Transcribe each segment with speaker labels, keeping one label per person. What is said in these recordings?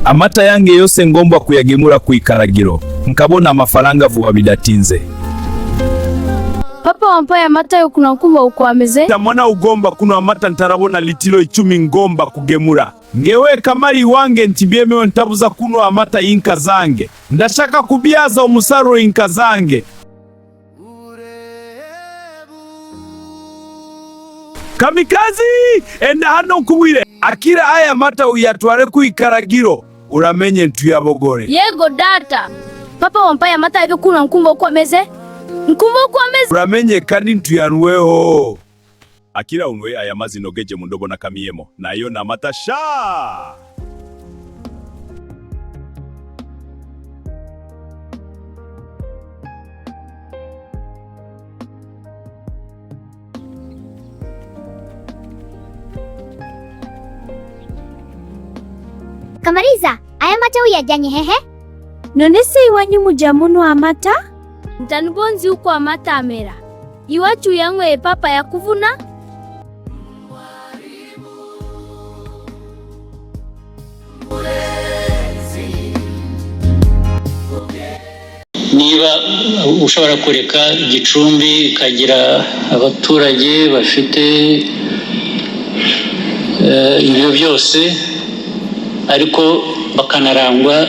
Speaker 1: amata yange yose ngomba kuyagemura ku ikaragiro nkabona amafaranga vuba bidatinze.
Speaker 2: Papa wampaye amata yo kunakumba uko ameze?
Speaker 1: Tamwana ugomba kuno amata ntarabona litiro 10 ngomba kugemura. Ngewe kamari wange ntibyemewe ntabuza kuno amata y'inka zange. Ndashaka kubyaza umusaruro inka zange. Kamikazi, enda hano kubwire. Akira aya mata uyatware ku ikaragiro uramenye ntuyabogore.
Speaker 2: Yego data. Papa wampaye amata yo kunakumba uko ameze? Nkumba uko ameze?
Speaker 1: Uramenye kandi ntuyanweho. Akira unwe aya mazi nogeje mu ndobo nakamiyemo nayo na amata sha.
Speaker 3: Kamariza, aya mata uyajyanye hehe?
Speaker 2: None se iwanyu mujya munywa amata? Ntanubonzi uko amata amera. Iwacu yanyweye papa yakuvuna?
Speaker 4: Niba ushobora kureka Gicumbi ikagira abaturage bafite ibyo byose ariko bakanarangwa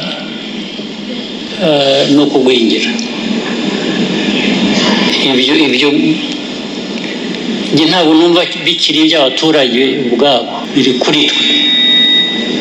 Speaker 4: no kugwingira, ibyo njye ntabwo numva bikiri iby'abaturage ubwabo, biri kuri twe.